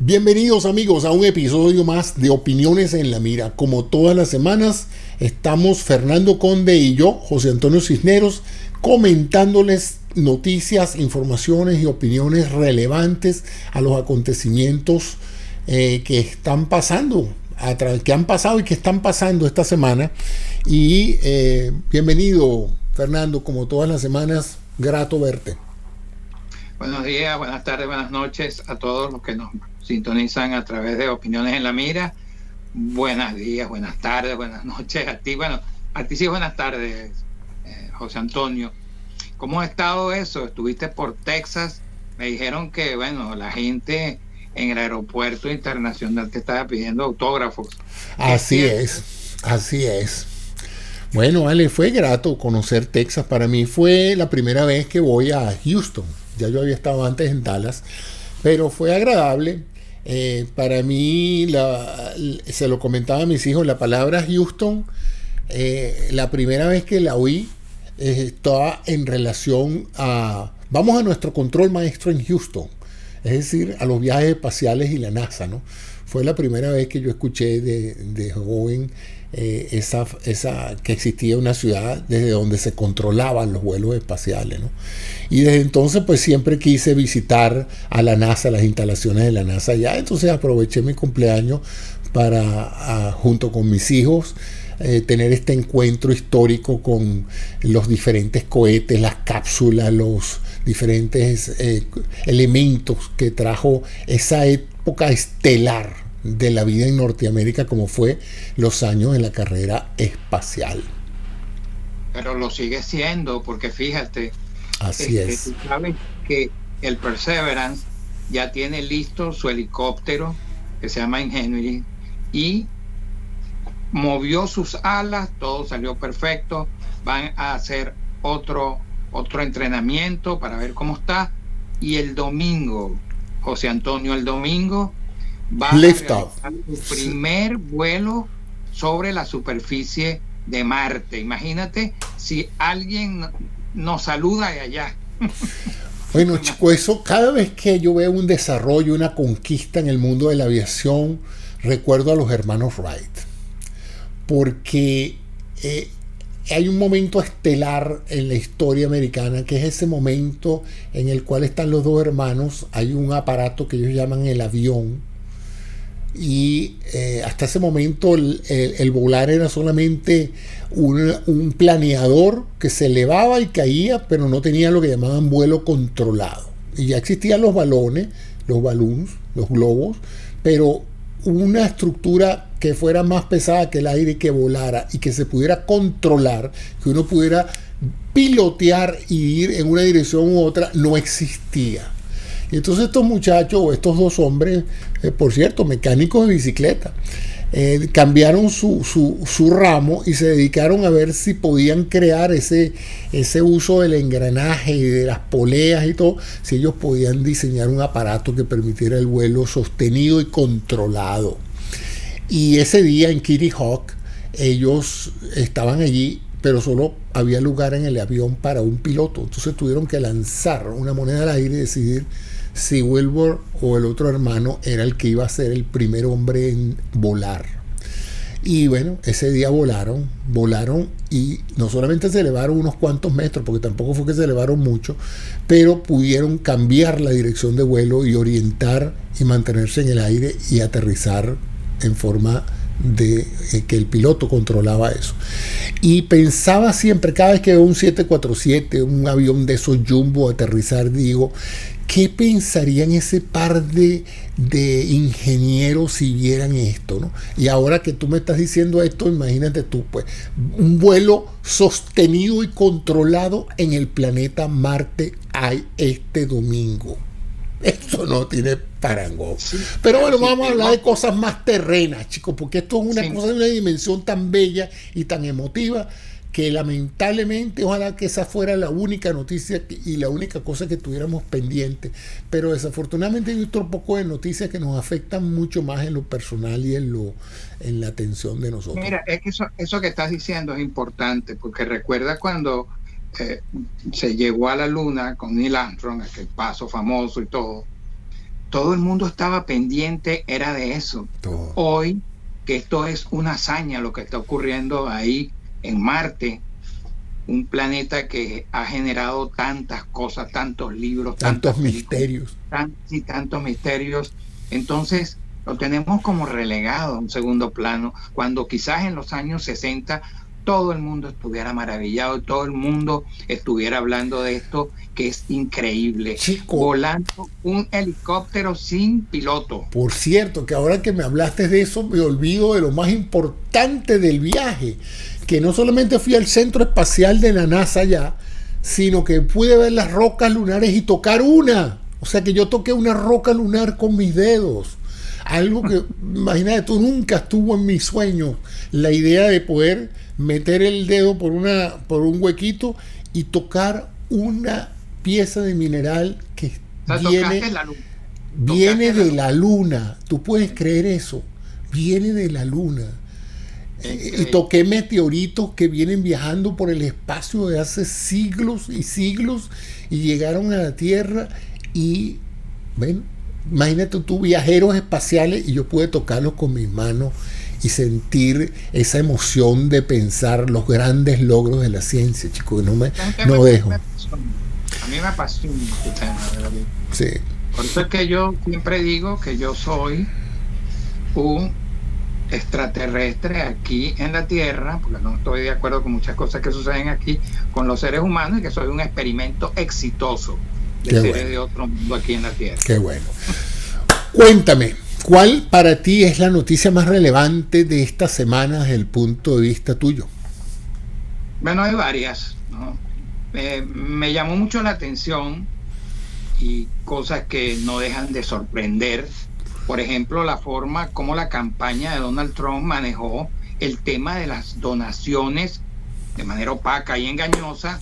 Bienvenidos amigos a un episodio más de Opiniones en la Mira. Como todas las semanas, estamos Fernando Conde y yo, José Antonio Cisneros, comentándoles noticias, informaciones y opiniones relevantes a los acontecimientos que están pasando, que han pasado y que están pasando esta semana. Y bienvenido Fernando, como todas las semanas, grato verte. Buenos días, buenas tardes, buenas noches a todos los que nos sintonizan a través de Opiniones en la Mira. Buenos días, buenas tardes, buenas noches a ti. Bueno, a ti sí buenas tardes, José Antonio. ¿Cómo ha estado eso? Estuviste por Texas. Me dijeron que, bueno, la gente en el aeropuerto internacional te estaba pidiendo autógrafos. Así es. Bueno, Ale, fue grato conocer Texas. Para mí fue la primera vez que voy a Houston. Ya yo había estado antes en Dallas, pero fue agradable. Para mí, se lo comentaba a mis hijos, la palabra Houston, la primera vez que la oí, estaba en relación a, vamos a nuestro control maestro en Houston, es decir, a los viajes espaciales y la NASA, ¿no? Fue la primera vez que yo escuché de joven esa que existía una ciudad desde donde se controlaban los vuelos espaciales, ¿no? Y desde entonces pues siempre quise visitar a la NASA, las instalaciones de la NASA allá. Entonces aproveché mi cumpleaños para junto con mis hijos tener este encuentro histórico con los diferentes cohetes, las cápsulas, los diferentes elementos que trajo esa época estelar de la vida en Norteamérica, como fue los años en la carrera espacial. Pero lo sigue siendo, porque fíjate, así es. Tú sabes que el Perseverance ya tiene listo su helicóptero que se llama Ingenuity y movió sus alas, todo salió perfecto. Van a hacer otro entrenamiento para ver cómo está, y el domingo, José Antonio, el domingo va a realizar su primer vuelo sobre la superficie de Marte. Imagínate si alguien nos saluda de allá. Bueno, chico, eso cada vez que yo veo un desarrollo, una conquista en el mundo de la aviación, recuerdo a los hermanos Wright, porque hay un momento estelar en la historia americana, que es ese momento en el cual están los dos hermanos. Hay un aparato que ellos llaman el avión, y hasta ese momento el volar era solamente un planeador que se elevaba y caía, pero no tenía lo que llamaban vuelo controlado. Y ya existían los balones, los balloons, los globos, pero una estructura que fuera más pesada que el aire, que volara y que se pudiera controlar, que uno pudiera pilotear y ir en una dirección u otra, no existía. Y entonces estos muchachos, o estos dos hombres, por cierto, mecánicos de bicicleta, cambiaron su ramo y se dedicaron a ver si podían crear ese uso del engranaje y de las poleas y todo, si ellos podían diseñar un aparato que permitiera el vuelo sostenido y controlado. Y ese día en Kitty Hawk ellos estaban allí, pero solo había lugar en el avión para un piloto. Entonces tuvieron que lanzar una moneda al aire y decidir si Wilbur o el otro hermano era el que iba a ser el primer hombre en volar. Y bueno, ese día volaron y no solamente se elevaron unos cuantos metros, porque tampoco fue que se elevaron mucho, pero pudieron cambiar la dirección de vuelo y orientar y mantenerse en el aire y aterrizar en forma de que el piloto controlaba eso. Y pensaba siempre, cada vez que veo un 747, un avión de esos jumbo aterrizar, digo, ¿qué pensarían ese par de ingenieros si vieran esto, ¿no? Y ahora que tú me estás diciendo esto, imagínate tú, pues, un vuelo sostenido y controlado en el planeta Marte hay este domingo. Esto no tiene parangón. Sí, pero bueno, vamos a hablar de cosas más terrenas, chicos, porque esto es una cosa de una dimensión tan bella y tan emotiva que lamentablemente, ojalá que esa fuera la única noticia y la única cosa que tuviéramos pendiente, pero desafortunadamente hay otro poco de noticias que nos afectan mucho más en lo personal y en la atención de nosotros. Mira, es que eso que estás diciendo es importante, porque recuerda cuando se llegó a la luna con Neil Armstrong, aquel paso famoso y todo, todo el mundo estaba pendiente, era de eso. Todo. Hoy, que esto es una hazaña lo que está ocurriendo ahí en Marte, un planeta que ha generado tantas cosas, tantos libros, tantos misterios. Tantos misterios. Entonces, lo tenemos como relegado a un segundo plano, cuando quizás en los años 60 todo el mundo estuviera maravillado y todo el mundo estuviera hablando de esto, que es increíble. Chico, volando un helicóptero sin piloto. Por cierto, que ahora que me hablaste de eso, me olvido de lo más importante del viaje, que no solamente fui al centro espacial de la NASA ya, sino que pude ver las rocas lunares y tocar una. O sea que yo toqué una roca lunar con mis dedos. Algo que, imagínate, tú nunca estuvo en mis sueños. La idea de poder meter el dedo por un huequito y tocar una pieza de mineral que viene de la luna. ¿Tú puedes creer eso? Viene de la luna. Y toqué meteoritos que vienen viajando por el espacio de hace siglos y siglos y llegaron a la Tierra y, ven, imagínate tú, viajeros espaciales, y yo pude tocarlos con mis manos y sentir esa emoción de pensar los grandes logros de la ciencia, chicos. No dejo. A mí me apasiona este tema, ¿verdad? Sí. Por eso es que yo siempre digo que yo soy un extraterrestre aquí en la Tierra, porque no estoy de acuerdo con muchas cosas que suceden aquí con los seres humanos, y que soy un experimento exitoso de seres bueno. De otro mundo aquí en la Tierra. Qué bueno. Cuéntame, ¿cuál para ti es la noticia más relevante de esta semana desde el punto de vista tuyo? Bueno, hay varias, ¿no? Me llamó mucho la atención y cosas que no dejan de sorprender. Por ejemplo, la forma como la campaña de Donald Trump manejó el tema de las donaciones de manera opaca y engañosa,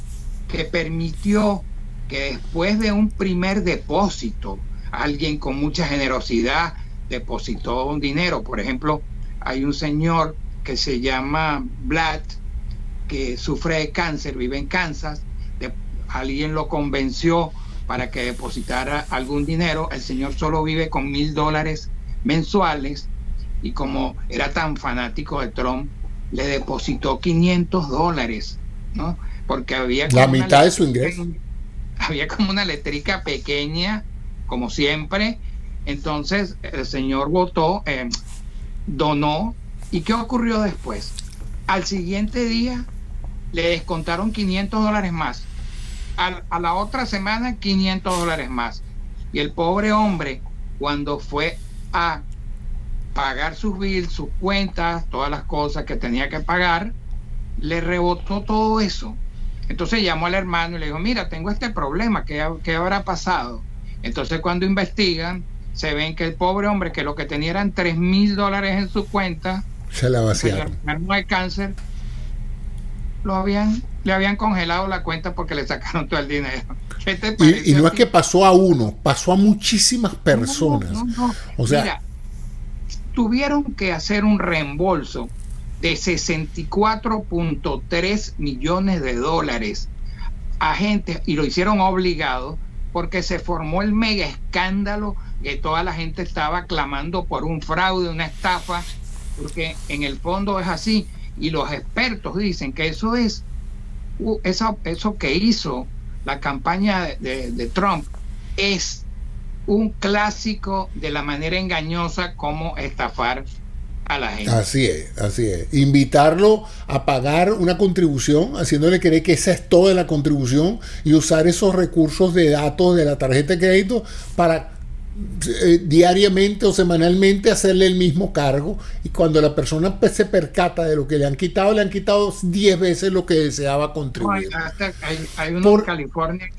que permitió que después de un primer depósito, alguien con mucha generosidad depositó un dinero. Por ejemplo, hay un señor que se llama Vlad, que sufre de cáncer, vive en Kansas. Alguien lo convenció para que depositara algún dinero. El señor solo vive con $1,000 mensuales, y como era tan fanático de Trump, le depositó $500, ¿no? Porque había la mitad de su ingreso. Había como una letrica pequeña, como siempre. Entonces el señor donó. ¿Y qué ocurrió después? Al siguiente día le descontaron $500 más. A la otra semana $500 más. Y el pobre hombre, cuando fue a pagar sus bills, sus cuentas, todas las cosas que tenía que pagar, le rebotó todo eso. Entonces llamó al hermano y le dijo: mira, tengo este problema, ¿qué habrá pasado? Entonces cuando investigan, se ven que el pobre hombre, que lo que tenía eran $3,000 en su cuenta, se la vaciaron. El enfermo de cáncer, le habían congelado la cuenta porque le sacaron todo el dinero. ¿Qué te parece? Y no es que pasó a uno, pasó a muchísimas personas. No. O sea, mira, tuvieron que hacer un reembolso de $64.3 millones a gente, y lo hicieron obligado, porque se formó el mega escándalo que toda la gente estaba clamando por un fraude, una estafa, porque en el fondo es así. Y los expertos dicen que eso que hizo la campaña de Trump es un clásico de la manera engañosa como estafar a la gente. Así es. Invitarlo a pagar una contribución, haciéndole creer que esa es toda la contribución, y usar esos recursos de datos de la tarjeta de crédito para diariamente o semanalmente hacerle el mismo cargo, y cuando la persona se percata de lo que le han quitado 10 veces lo que deseaba contribuir. Hay uno en California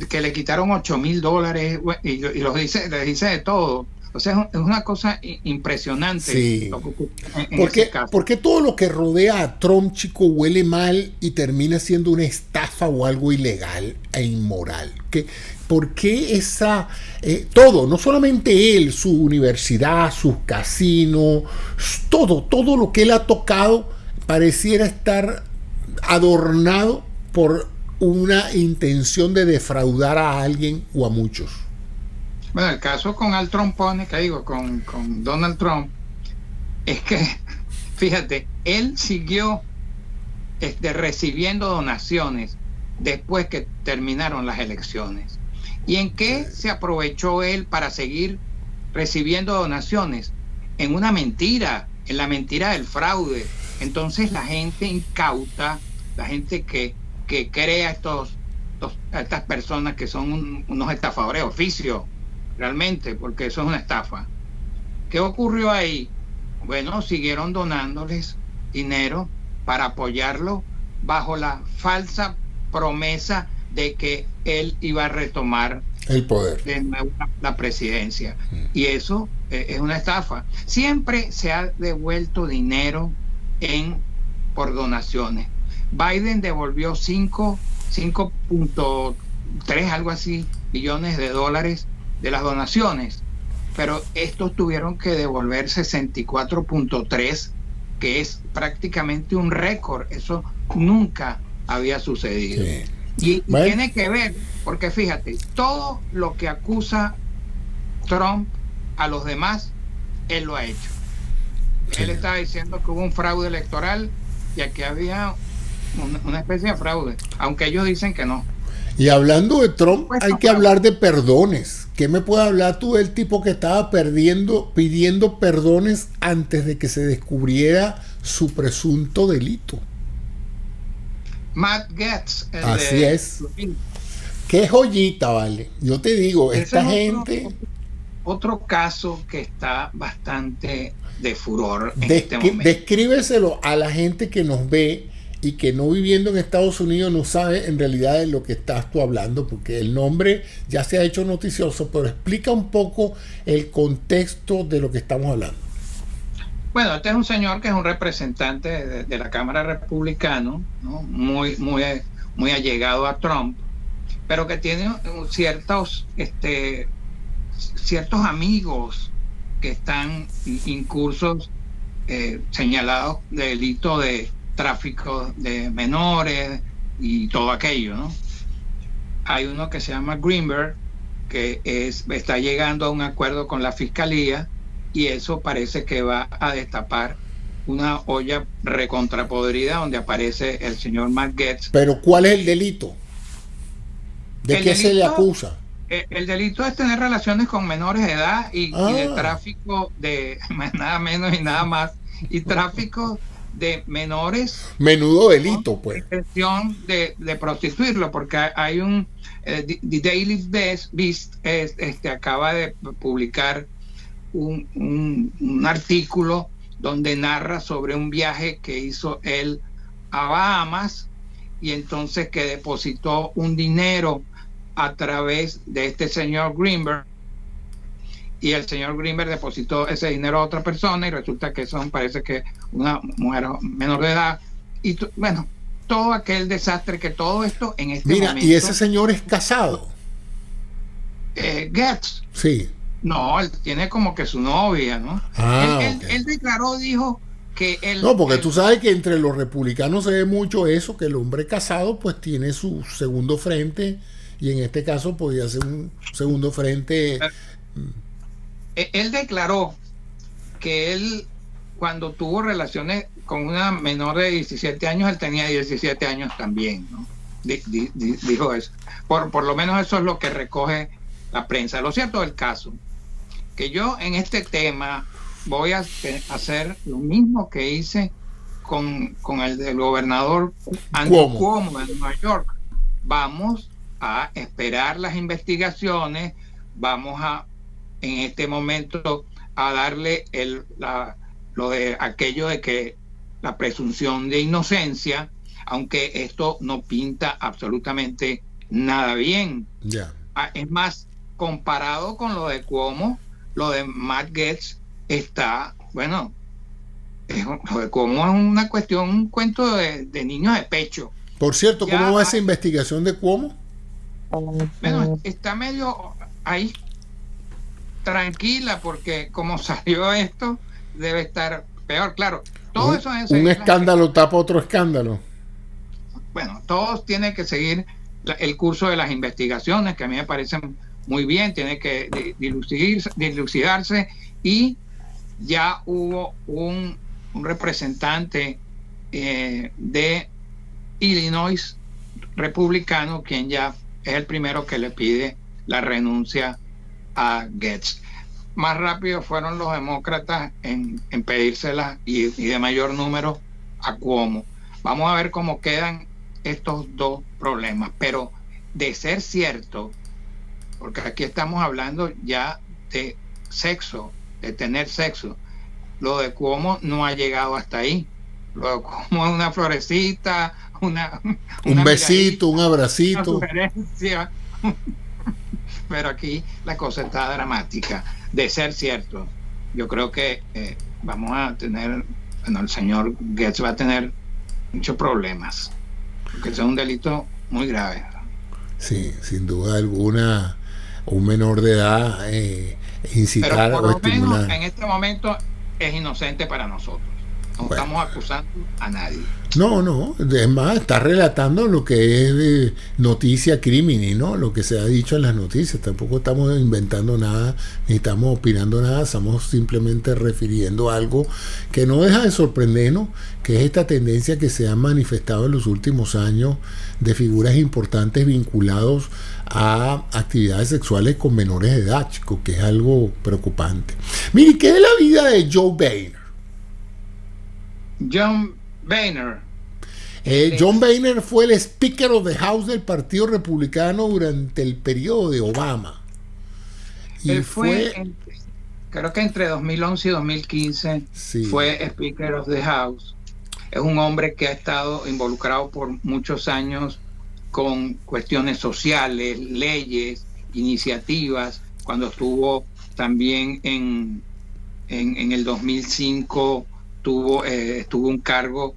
que le quitaron $8,000 y le dice de todo. O sea, es una cosa impresionante. Sí. Porque todo lo que rodea a Trump, chico, huele mal y termina siendo una estafa o algo ilegal e inmoral. ¿Por qué todo, no solamente él, su universidad, sus casinos, todo lo que él ha tocado pareciera estar adornado por una intención de defraudar a alguien o a muchos? Bueno, el caso con Al Trompone, que digo, con Donald Trump, es que, fíjate, él siguió recibiendo donaciones después que terminaron las elecciones. ¿Y en qué se aprovechó él para seguir recibiendo donaciones? En una mentira, en la mentira del fraude. Entonces la gente incauta, la gente que crea a estas personas que son unos estafadores de oficio, realmente, porque eso es una estafa. ¿Qué ocurrió ahí? Bueno, siguieron donándoles dinero para apoyarlo bajo la falsa promesa de que él iba a retomar el poder de nuevo la presidencia. Y eso es una estafa. Siempre se ha devuelto dinero por donaciones. Biden devolvió 5.3, algo así, billones de dólares de las donaciones, pero estos tuvieron que devolver 64.3, que es prácticamente un récord. Eso nunca había sucedido. Sí. Y tiene que ver, porque fíjate, todo lo que acusa Trump a los demás, él lo ha hecho. Sí. Él estaba diciendo que hubo un fraude electoral y aquí había una especie de fraude, aunque ellos dicen que no. Y hablando de Trump, pues hay que hablar de perdones. ¿Qué me puedes hablar tú del tipo que estaba pidiendo perdones antes de que se descubriera su presunto delito? Matt Gaetz. Así es. Qué joyita, vale. Yo te digo, esta gente... Otro caso que está bastante de furor en este momento. Descríbeselo a la gente que nos ve y que no viviendo en Estados Unidos no sabe en realidad de lo que estás tú hablando, porque el nombre ya se ha hecho noticioso, pero explica un poco el contexto de lo que estamos hablando. Bueno, este es un señor que es un representante de la Cámara Republicana, ¿no? muy allegado a Trump, pero que tiene ciertos amigos que están incursos, señalados de delito de tráfico de menores y todo aquello, ¿no? Hay uno que se llama Greenberg, que está llegando a un acuerdo con la fiscalía, y eso parece que va a destapar una olla recontrapodrida donde aparece el señor Matt Gaetz. Pero ¿cuál es el delito? ¿De qué se le acusa? El delito es tener relaciones con menores de edad y de tráfico de nada menos y nada más, y tráfico de menores. Menudo delito, pues. Intención de prostituirlo, porque hay un The Daily Beast acaba de publicar un artículo donde narra sobre un viaje que hizo él a Bahamas, y entonces que depositó un dinero a través de este señor Greenberg, y el señor Greenberg depositó ese dinero a otra persona, y resulta que parece que una mujer menor de edad, y bueno, todo aquel desastre, que todo esto en este momento. Y ese señor es casado. Gaetz. Sí. No, él tiene como que su novia, ¿no? Él declaró, dijo que él... No, porque tú sabes que entre los republicanos se ve mucho eso, que el hombre casado pues tiene su segundo frente, y en este caso podía ser un segundo frente. Él declaró que él, cuando tuvo relaciones con una menor de 17 años, él tenía 17 años también, ¿no? Dijo eso. Por lo menos eso es lo que recoge la prensa. Lo cierto del caso, que yo en este tema voy a hacer lo mismo que hice con el del gobernador Andrew Cuomo de Nueva York. Vamos a esperar las investigaciones, vamos en este momento a darle lo de aquello de que la presunción de inocencia, aunque esto no pinta absolutamente nada bien. Es más, comparado con lo de Cuomo, lo de Matt Gaetz está, bueno, lo de Cuomo es una cuestión, un cuento de niños de pecho. Por cierto, ¿cómo va esa investigación de Cuomo? Bueno, está medio ahí tranquila, porque como salió esto, debe estar peor, claro. Todo eso es un escándalo tapa otro escándalo. Bueno, todos tienen que seguir el curso de las investigaciones, que a mí me parecen muy bien, tiene que dilucidarse, y ya hubo un representante de Illinois republicano, quien ya es el primero que le pide la renuncia a Gaetz. Más rápido fueron los demócratas en pedírsela, y de mayor número a Cuomo. Vamos a ver cómo quedan estos dos problemas, pero de ser cierto, porque aquí estamos hablando ya de sexo, de tener sexo, lo de Cuomo no ha llegado hasta ahí. Lo de Cuomo es una florecita, un besito, un abracito, una sugerencia. Pero aquí la cosa está dramática. De ser cierto, yo creo que vamos a tener, bueno, el señor Gaetz va a tener muchos problemas, porque es un delito muy grave. Sí, sin duda alguna, un menor de edad incitar pero por o lo estimular. menos en este momento es inocente para nosotros. No estamos acusando a nadie. No, es más, está relatando lo que es noticia crimini, ¿no? Lo que se ha dicho en las noticias. Tampoco estamos inventando nada, ni estamos opinando nada, estamos simplemente refiriendo algo que no deja de sorprendernos, que es esta tendencia que se ha manifestado en los últimos años de figuras importantes vinculados a actividades sexuales con menores de edad, chicos, que es algo preocupante. Mire, ¿qué es la vida de Joe Boehner? John Boehner. John Boehner fue el Speaker of the House del Partido Republicano durante el periodo de Obama. Y él creo que entre 2011 y 2015 sí, fue Speaker of the House. Es un hombre que ha estado involucrado por muchos años con cuestiones sociales, leyes, iniciativas. Cuando estuvo también en el 2005 tuvo un cargo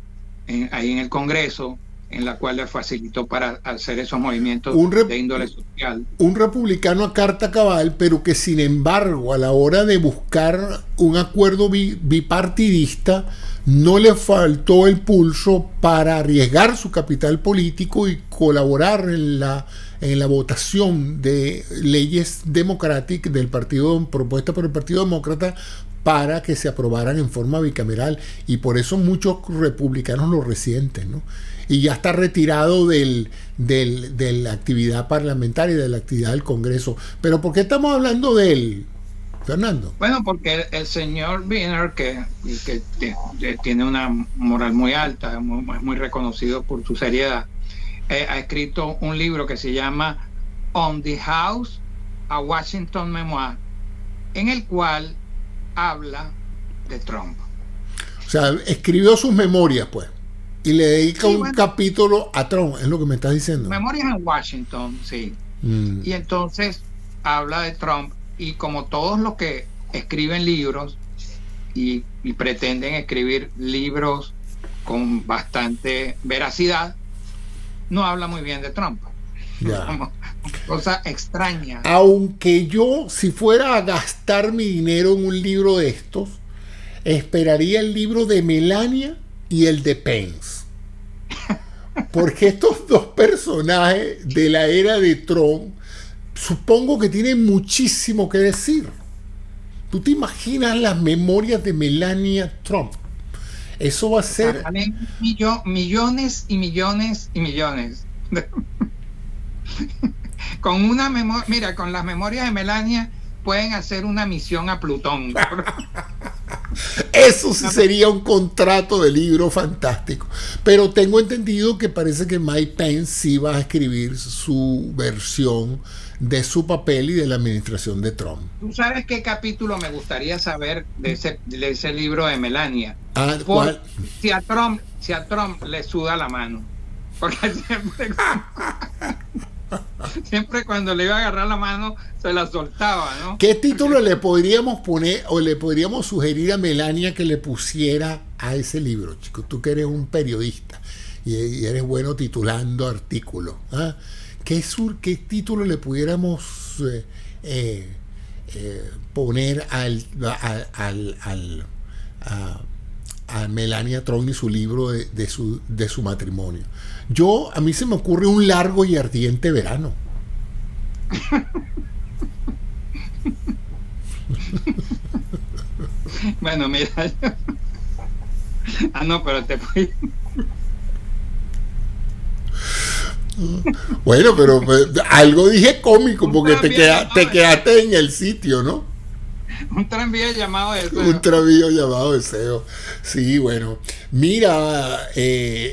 ahí en el Congreso, en la cual le facilitó para hacer esos movimientos de índole social. Un republicano a carta cabal, pero que sin embargo a la hora de buscar un acuerdo bipartidista no le faltó el pulso para arriesgar su capital político y colaborar en la votación de leyes democráticas del partido, propuesta por el Partido Demócrata, para que se aprobaran en forma bicameral, y por eso muchos republicanos lo resienten, ¿no? Y ya está retirado de la actividad parlamentaria, de la actividad del Congreso. Pero ¿por qué estamos hablando de él, Fernando? Bueno, porque el señor Boehner, que tiene una moral muy alta, es muy reconocido por su seriedad, ha escrito un libro que se llama On the House, a Washington Memoir, en el cual habla de Trump. O sea, escribió sus memorias, pues, y le dedica un capítulo a Trump, es lo que me estás diciendo. Memorias en Washington, sí. Y entonces habla de Trump, y como todos los que escriben libros y pretenden escribir libros con bastante veracidad, no habla muy bien de Trump. Ya. Cosa extraña. Aunque yo, si fuera a gastar mi dinero en un libro de estos, esperaría el libro de Melania y el de Pence. Porque estos dos personajes de la era de Trump, supongo que tienen muchísimo que decir. ¿Tú te imaginas las memorias de Melania Trump? Eso va a ser... millones y millones y millones. Con una memoria, mira, con las memorias de Melania pueden hacer una misión a Plutón. Eso sí sería un contrato de libro fantástico. Pero tengo entendido que parece que Mike Pence sí va a escribir su versión de su papel y de la administración de Trump. ¿Tú sabes qué capítulo me gustaría saber de ese libro de Melania? ¿Cuál? Si a Trump le suda la mano. Porque siempre cuando le iba a agarrar la mano se la soltaba, ¿no? ¿Qué título le podríamos poner o le podríamos sugerir a Melania que le pusiera a ese libro, chico? Tú que eres un periodista y eres bueno titulando artículos, ¿ah? ¿Qué título le pudiéramos poner a Melania Trump y su libro de su matrimonio? A mí se me ocurre Un largo y ardiente verano. Bueno, mira. No, pero te fui. Bueno, pero algo dije cómico porque te Deseo. quedaste en el sitio, ¿no? Un tranvía llamado Deseo. Un trabillo llamado Deseo. Sí, bueno. Mira,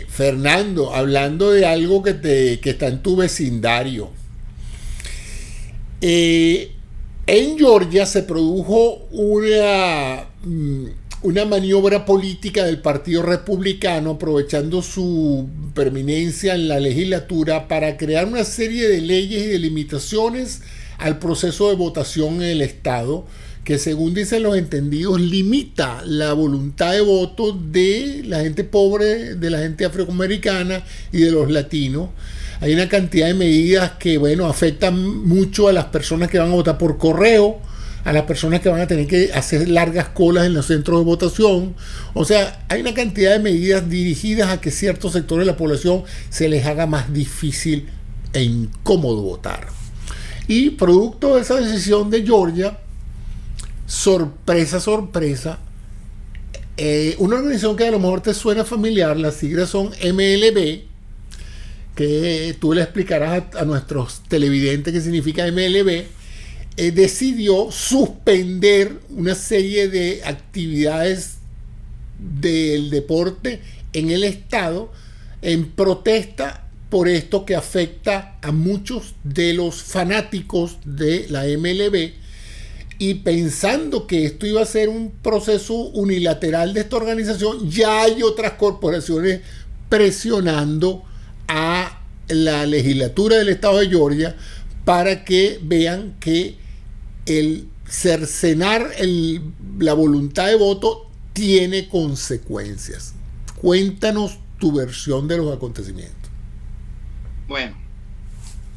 Fernando, hablando de algo que está en tu vecindario. En Georgia se produjo una maniobra política del Partido Republicano aprovechando su permanencia en la legislatura para crear una serie de leyes y de limitaciones al proceso de votación en el Estado que, según dicen los entendidos, limita la voluntad de voto de la gente pobre, de la gente afroamericana y de los latinos. Hay una cantidad de medidas que, bueno, afectan mucho a las personas que van a votar por correo, a las personas que van a tener que hacer largas colas en los centros de votación. O sea, hay una cantidad de medidas dirigidas a que ciertos sectores de la población se les haga más difícil e incómodo votar. Y producto de esa decisión de Georgia, sorpresa, sorpresa, una organización que a lo mejor te suena familiar, las siglas son MLB, que tú le explicarás a nuestros televidentes qué significa MLB, decidió suspender una serie de actividades del deporte en el estado en protesta por esto que afecta a muchos de los fanáticos de la MLB, y pensando que esto iba a ser un proceso unilateral de esta organización, ya hay otras corporaciones presionando a la legislatura del estado de Georgia para que vean que el cercenar la voluntad de voto tiene consecuencias. Cuéntanos tu versión de los acontecimientos. Bueno,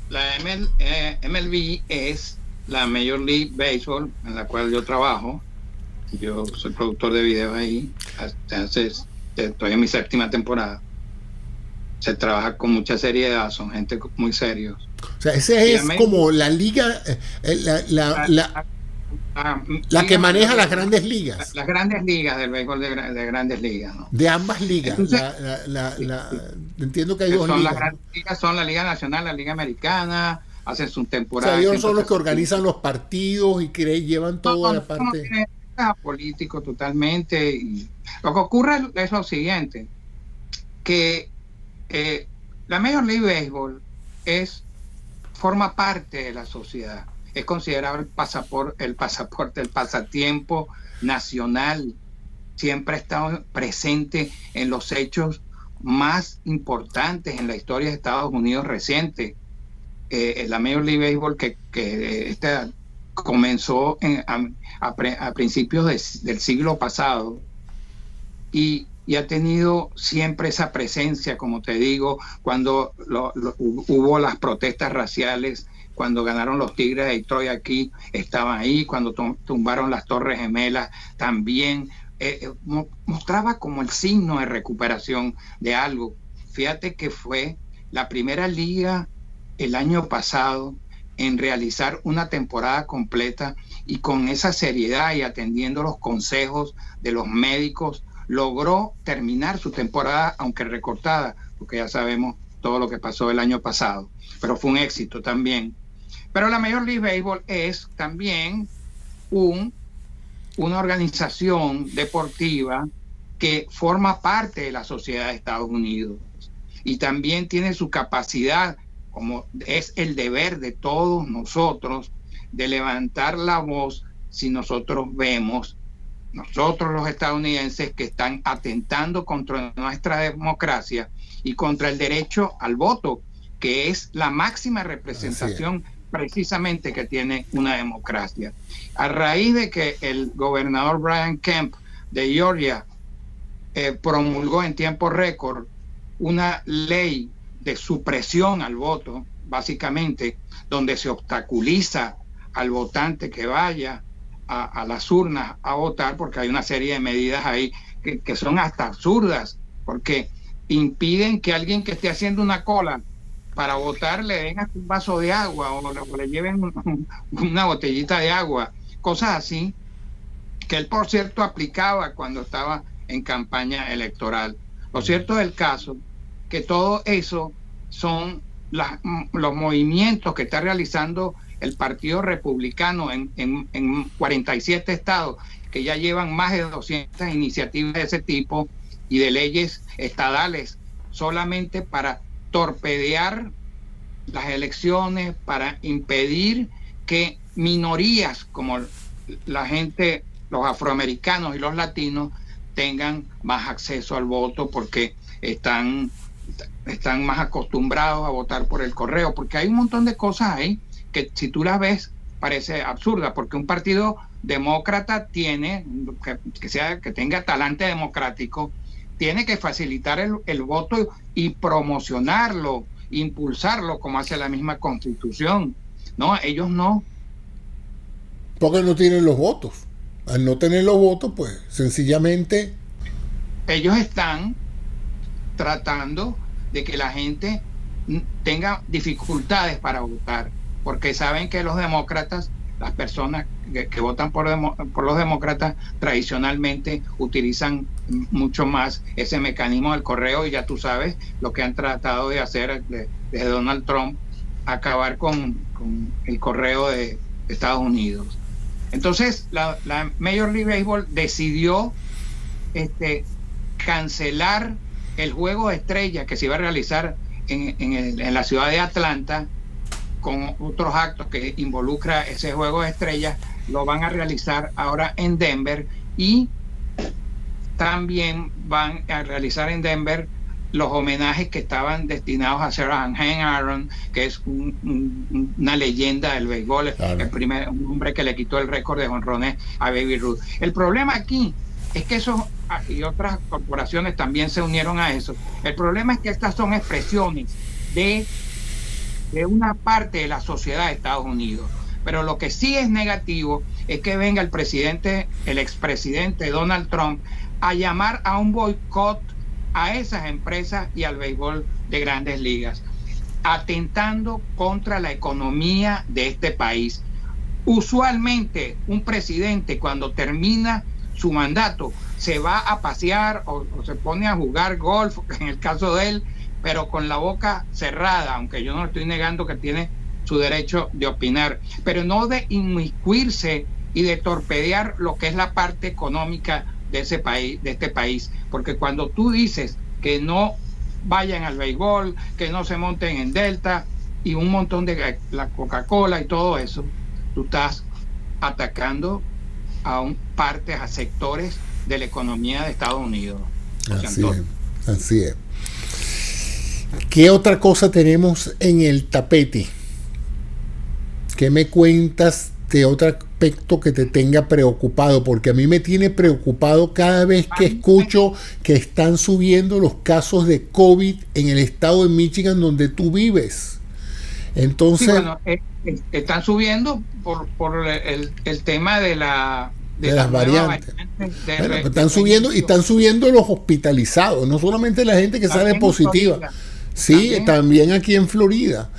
la MLB es la Major League Baseball, en la cual yo trabajo. Yo soy productor de videos ahí. Estoy en mi 7ª temporada. Se trabaja con mucha seriedad, son gente muy serios. O sea, ese es como la liga, la que maneja las grandes ligas. Las grandes ligas del béisbol de grandes ligas, ¿no? De ambas ligas. Entonces, entiendo que hay dos ligas. Las grandes ligas son la Liga Nacional, la Liga Americana, hacen su temporada. O sea, ellos son los que organizan los partidos y llevan toda la parte. No, político totalmente. Y lo que ocurre es lo siguiente, que la Major League Baseball forma parte de la sociedad. Es considerado el pasatiempo nacional. Siempre ha estado presente en los hechos más importantes en la historia de Estados Unidos reciente. La Major League Baseball que comenzó a principios del siglo pasado y ha tenido siempre esa presencia, como te digo, cuando hubo las protestas raciales, cuando ganaron los Tigres de Detroit aquí, estaban ahí, cuando tumbaron las Torres Gemelas, también mostraba como el signo de recuperación de algo. Fíjate que fue la primera liga el año pasado en realizar una temporada completa, y con esa seriedad y atendiendo los consejos de los médicos, logró terminar su temporada, aunque recortada, porque ya sabemos todo lo que pasó el año pasado, pero fue un éxito también. Pero la Major League Baseball es también una organización deportiva que forma parte de la sociedad de Estados Unidos y también tiene su capacidad, como es el deber de todos nosotros, de levantar la voz si nosotros vemos, nosotros los estadounidenses, que están atentando contra nuestra democracia y contra el derecho al voto, que es la máxima representación precisamente que tiene una democracia. A raíz de que el gobernador Brian Kemp de Georgia promulgó en tiempo récord una ley de supresión al voto, básicamente, donde se obstaculiza al votante que vaya a las urnas a votar, porque hay una serie de medidas ahí que son hasta absurdas, porque impiden que alguien que esté haciendo una cola para votar le den hasta un vaso de agua o le lleven una botellita de agua, cosas así, que él por cierto aplicaba cuando estaba en campaña electoral. Lo cierto del caso que todo eso son los movimientos que está realizando el Partido Republicano en 47 estados, que ya llevan más de 200 iniciativas de ese tipo y de leyes estadales solamente para torpedear las elecciones, para impedir que minorías como la gente, los afroamericanos y los latinos tengan más acceso al voto porque están más acostumbrados a votar por el correo, porque hay un montón de cosas ahí que si tú las ves parece absurda, porque un partido demócrata tiene, que tenga talante democrático, tiene que facilitar el voto y promocionarlo, impulsarlo, como hace la misma Constitución. No, ellos no. Porque no tienen los votos. Al no tener los votos, pues sencillamente... Ellos están tratando de que la gente tenga dificultades para votar, porque saben que los demócratas, las personas que votan por los demócratas, tradicionalmente utilizan mucho más ese mecanismo del correo, y ya tú sabes lo que han tratado de hacer desde Donald Trump, acabar con el correo de Estados Unidos. Entonces la Major League Baseball decidió cancelar el juego de estrellas que se iba a realizar en la ciudad de Atlanta, con otros actos que involucra ese juego de estrellas. Lo van a realizar ahora en Denver, y también van a realizar en Denver los homenajes que estaban destinados a Sarah Hank Aaron, que es una leyenda del béisbol, claro. Un hombre que le quitó el récord de jonrones a Baby Ruth. El problema aquí es que esos y otras corporaciones también se unieron a eso. El problema es que estas son expresiones de una parte de la sociedad de Estados Unidos. Pero lo que sí es negativo es que venga el expresidente Donald Trump a llamar a un boicot a esas empresas y al béisbol de Grandes Ligas, atentando contra la economía de este país. Usualmente un presidente, cuando termina su mandato, se va a pasear o se pone a jugar golf, en el caso de él, pero con la boca cerrada, aunque yo no estoy negando que tiene su derecho de opinar, pero no de inmiscuirse y de torpedear lo que es la parte económica de ese país, de este país, porque cuando tú dices que no vayan al béisbol, que no se monten en Delta y un montón de la Coca-Cola y todo eso, tú estás atacando a partes, a sectores de la economía de Estados Unidos. Así es. ¿Qué otra cosa tenemos en el tapete? ¿Qué me cuentas de otro aspecto que te tenga preocupado? Porque a mí me tiene preocupado cada vez que escucho que están subiendo los casos de COVID en el estado de Michigan donde tú vives. Entonces, sí, bueno, están subiendo por el tema de las variantes. Están subiendo, y están subiendo los hospitalizados, no solamente la gente que sale positiva. Sí, también aquí en Florida.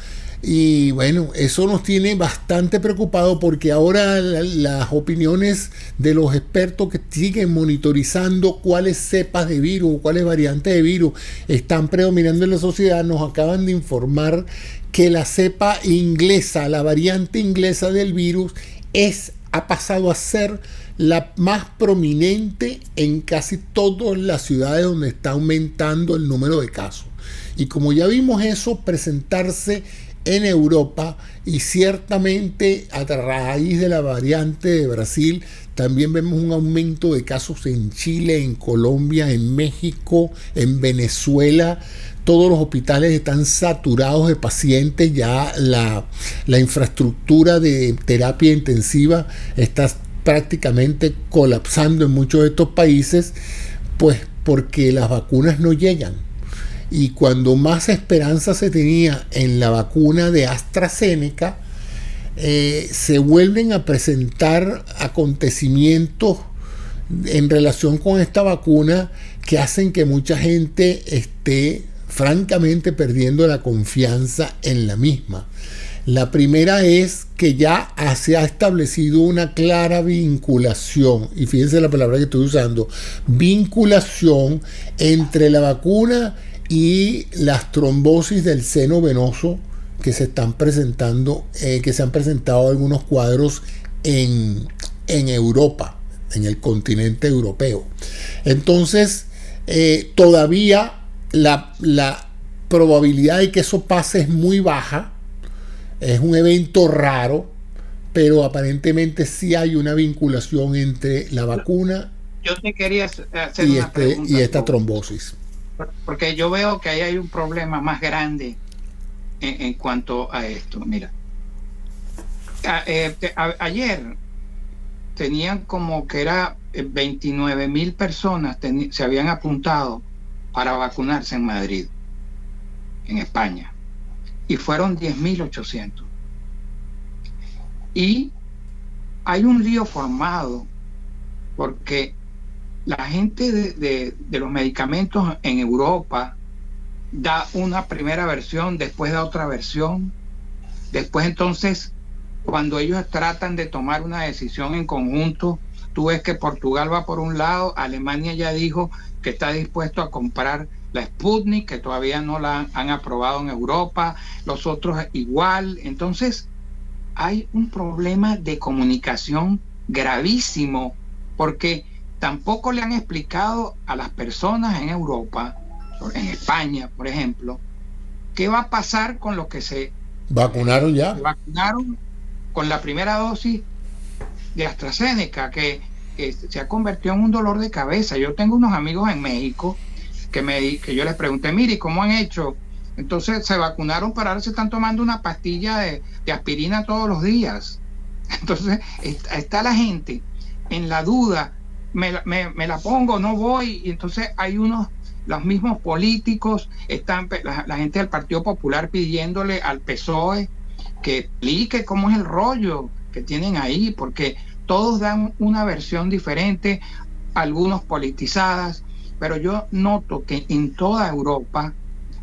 Y bueno, eso nos tiene bastante preocupado, porque ahora las opiniones de los expertos que siguen monitorizando cuáles cepas de virus, cuáles variantes de virus están predominando en la sociedad, nos acaban de informar que la cepa inglesa, la variante inglesa del virus, ha pasado a ser la más prominente en casi todas las ciudades donde está aumentando el número de casos. Y como ya vimos eso presentarse en Europa, y ciertamente a raíz de la variante de Brasil, también vemos un aumento de casos en Chile, en Colombia, en México, en Venezuela. Todos los hospitales están saturados de pacientes, ya la infraestructura de terapia intensiva está prácticamente colapsando en muchos de estos países, pues porque las vacunas no llegan. Y cuando más esperanza se tenía en la vacuna de AstraZeneca, se vuelven a presentar acontecimientos en relación con esta vacuna que hacen que mucha gente esté francamente perdiendo la confianza en la misma. La primera es que ya se ha establecido una clara vinculación, y fíjense la palabra que estoy usando, vinculación entre la vacuna y las trombosis del seno venoso que se están presentando, que se han presentado algunos cuadros en Europa, en el continente europeo. Entonces, todavía la probabilidad de que eso pase es muy baja. Es un evento raro, pero aparentemente sí hay una vinculación entre la vacuna yo te quería hacer una pregunta, y esta trombosis. Porque yo veo que ahí hay un problema más grande en cuanto a esto. Mira, ayer tenían como que era 29,000 personas se habían apuntado para vacunarse en Madrid, en España, y fueron 10,800. Y hay un lío formado porque la gente de los medicamentos en Europa da una primera versión, después da otra versión, después entonces cuando ellos tratan de tomar una decisión en conjunto, tú ves que Portugal va por un lado, Alemania ya dijo que está dispuesto a comprar la Sputnik, que todavía no la han aprobado en Europa, los otros igual. Entonces hay un problema de comunicación gravísimo, porque tampoco le han explicado a las personas en Europa, en España, por ejemplo, qué va a pasar con los que se vacunaron ya. Se vacunaron con la primera dosis de AstraZeneca, que se ha convertido en un dolor de cabeza. Yo tengo unos amigos en México que yo les pregunté, mire, ¿cómo han hecho? Entonces se vacunaron, pero ahora se están tomando una pastilla de aspirina todos los días. Entonces está la gente en la duda, me la pongo, no voy. Y entonces hay los mismos políticos, están la gente del Partido Popular pidiéndole al PSOE que explique cómo es el rollo que tienen ahí, porque todos dan una versión diferente, algunos politizadas, pero yo noto que en toda Europa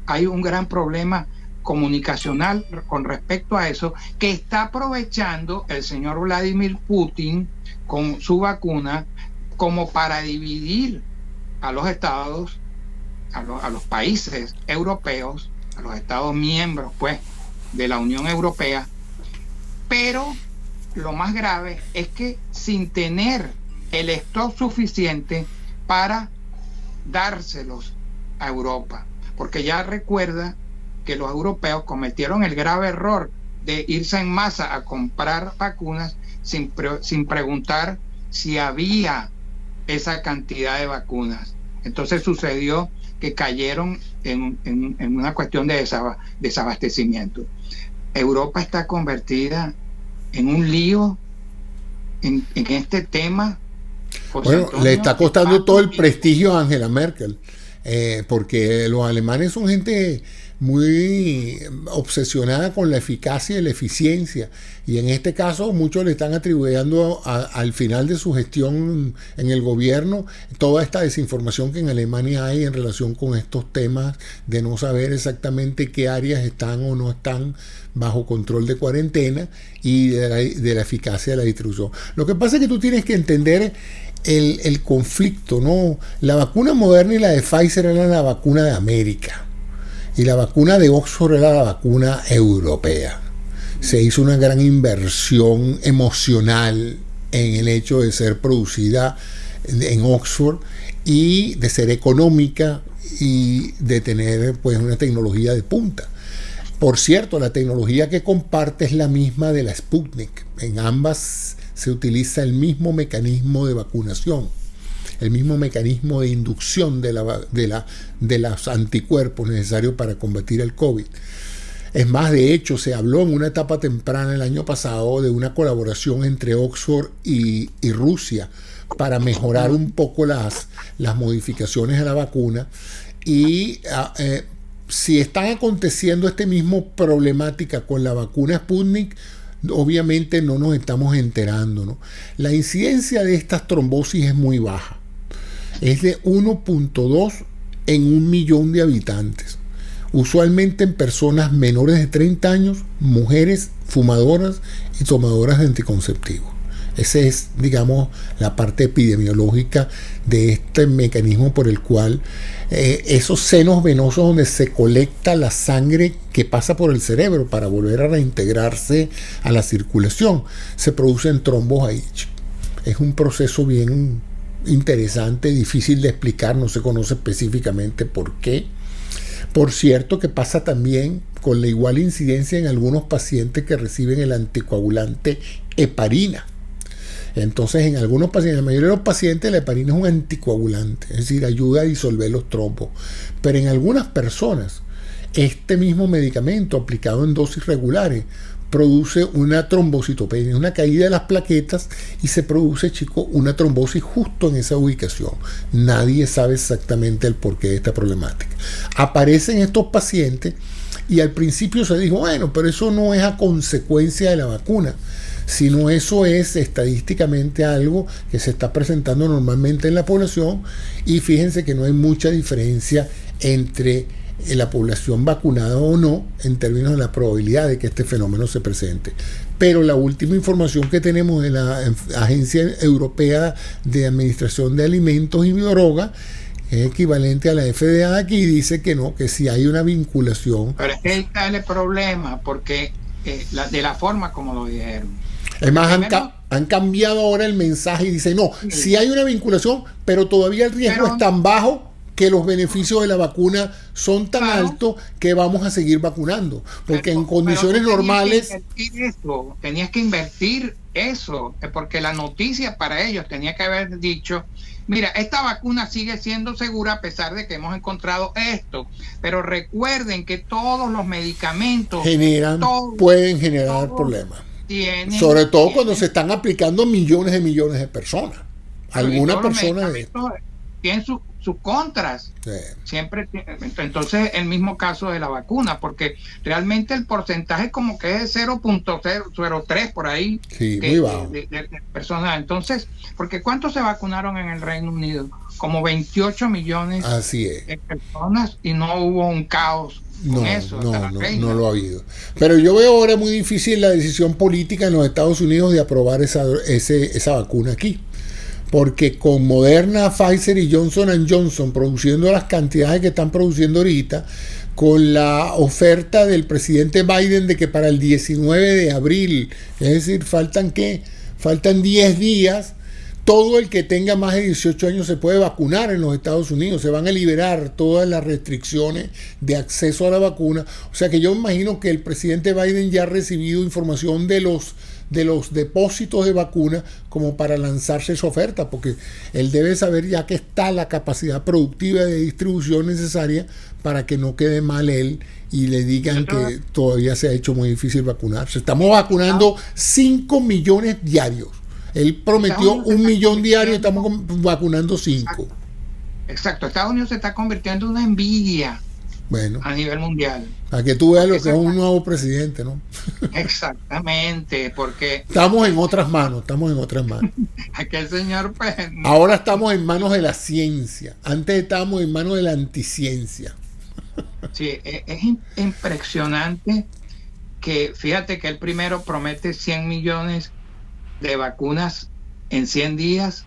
hay un gran problema comunicacional con respecto a eso, que está aprovechando el señor Vladimir Putin con su vacuna como para dividir a los estados, a los países europeos, a los estados miembros pues de la Unión Europea. Pero lo más grave es que sin tener el stock suficiente para dárselos a Europa, porque ya recuerda que los europeos cometieron el grave error de irse en masa a comprar vacunas sin preguntar si había esa cantidad de vacunas. Entonces sucedió que cayeron en una cuestión de desabastecimiento. Europa está convertida en un lío en este tema. Bueno, le está costando todo el prestigio a Angela Merkel, porque los alemanes son gente muy obsesionada con la eficacia y la eficiencia, y en este caso muchos le están atribuyendo al final de su gestión en el gobierno toda esta desinformación que en Alemania hay en relación con estos temas de no saber exactamente qué áreas están o no están bajo control de cuarentena y de la eficacia de la distribución. Lo que pasa es que tú tienes que entender el conflicto, ¿no? La vacuna Moderna y la de Pfizer eran la vacuna de América, y la vacuna de Oxford era la vacuna europea. Se hizo una gran inversión emocional en el hecho de ser producida en Oxford y de ser económica y de tener pues una tecnología de punta. Por cierto, la tecnología que comparte es la misma de la Sputnik. En ambas se utiliza el mismo mecanismo de vacunación, el mismo mecanismo de inducción de los anticuerpos necesarios para combatir el COVID. Es más, de hecho, se habló en una etapa temprana el año pasado de una colaboración entre Oxford y Rusia para mejorar un poco las modificaciones a la vacuna. Y si están aconteciendo este mismo problemática con la vacuna Sputnik, obviamente no nos estamos enterando, ¿no? La incidencia de estas trombosis es muy baja. Es de 1.2 en 1 millón de habitantes. usualmente en personas menores de 30 años, mujeres fumadoras y tomadoras de anticonceptivos. Esa es, digamos, la parte epidemiológica de este mecanismo por el cual esos senos venosos donde se colecta la sangre que pasa por el cerebro para volver a reintegrarse a la circulación, se producen trombos ahí. Es un proceso bien interesante, difícil de explicar, no se conoce específicamente por qué. Por cierto, que pasa también con la igual incidencia en algunos pacientes que reciben el anticoagulante heparina. Entonces, en algunos pacientes, en la mayoría de los pacientes, la heparina es un anticoagulante, es decir, ayuda a disolver los trombos. Pero en algunas personas, este mismo medicamento aplicado en dosis regulares produce una trombocitopenia, una caída de las plaquetas, y se produce, chicos, una trombosis justo en esa ubicación. Nadie sabe exactamente el porqué de esta problemática. Aparecen estos pacientes y al principio se dijo, bueno, pero eso no es a consecuencia de la vacuna, sino eso es estadísticamente algo que se está presentando normalmente en la población, y fíjense que no hay mucha diferencia entre la población vacunada o no en términos de la probabilidad de que este fenómeno se presente. Pero la última información que tenemos de la Agencia Europea de Administración de Alimentos y Drogas es equivalente a la FDA aquí, y dice que no, que sí hay una vinculación. Pero es que ahí está el problema, porque de la forma como lo dijeron. Es más, han cambiado ahora el mensaje y dicen, no, sí hay una vinculación, pero todavía el riesgo es tan bajo que los beneficios de la vacuna son tan altos que vamos a seguir vacunando. Porque en condiciones normales... Tenías que invertir eso, porque la noticia para ellos tenía que haber dicho, mira, esta vacuna sigue siendo segura a pesar de que hemos encontrado esto, pero recuerden que todos los medicamentos pueden generar problemas. Sobre todo cuando se están aplicando millones de personas. Algunas personas tienen sus contras. Sí. Siempre. Entonces, el mismo caso de la vacuna, porque realmente el porcentaje como que es 0.003 por ahí, sí, muy bajo. De personas. Entonces, porque ¿cuántos se vacunaron en el Reino Unido? Como 28 millones de personas, y no hubo un caos. No lo ha habido. Pero yo veo ahora muy difícil la decisión política en los Estados Unidos de aprobar esa vacuna aquí. Porque con Moderna, Pfizer y Johnson & Johnson produciendo las cantidades que están produciendo ahorita, con la oferta del presidente Biden de que para el 19 de abril, es decir, faltan 10 días, todo el que tenga más de 18 años se puede vacunar en los Estados Unidos. Se van a liberar todas las restricciones de acceso a la vacuna. O sea que yo imagino que el presidente Biden ya ha recibido información de los depósitos de vacuna como para lanzarse esa oferta, porque él debe saber ya que está la capacidad productiva de distribución necesaria para que no quede mal él y le digan que todavía se ha hecho muy difícil vacunarse. Estamos vacunando 5 millones diarios. Él prometió 1 millón diario y estamos vacunando 5. Exacto. Estados Unidos se está convirtiendo en una envidia a nivel mundial. Para que tú veas lo que es un nuevo presidente, ¿no? Exactamente, porque... Estamos en otras manos. Aquel señor, pues... Ahora estamos en manos de la ciencia. Antes estábamos en manos de la anticiencia. Sí, es impresionante que, fíjate que él primero promete 100 millones de vacunas en 100 días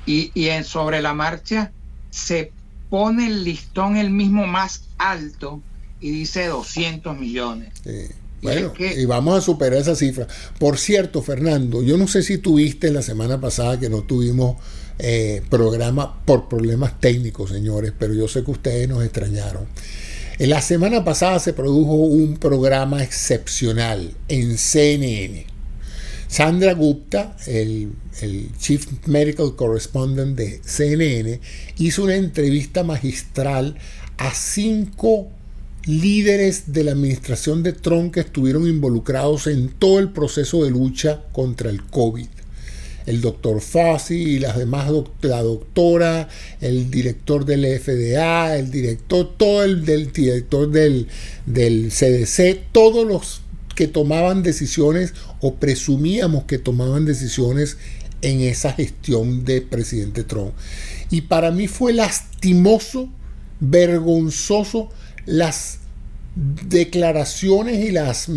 y sobre la marcha se pone el listón el mismo más alto y dice 200 millones. Sí. Bueno, y vamos a superar esa cifra. Por cierto, Fernando, yo no sé si tuviste la semana pasada que no tuvimos programa por problemas técnicos, señores, pero yo sé que ustedes nos extrañaron. En la semana pasada se produjo un programa excepcional en CNN. Sandra Gupta, el Chief Medical Correspondent de CNN, hizo una entrevista magistral a 5 líderes de la administración de Trump que estuvieron involucrados en todo el proceso de lucha contra el COVID. El doctor Fauci y las demás, la doctora, el director del FDA, el director, director del CDC, todos los que tomaban decisiones o presumíamos que tomaban decisiones en esa gestión de presidente Trump. Y para mí fue lastimoso, vergonzoso, las declaraciones y las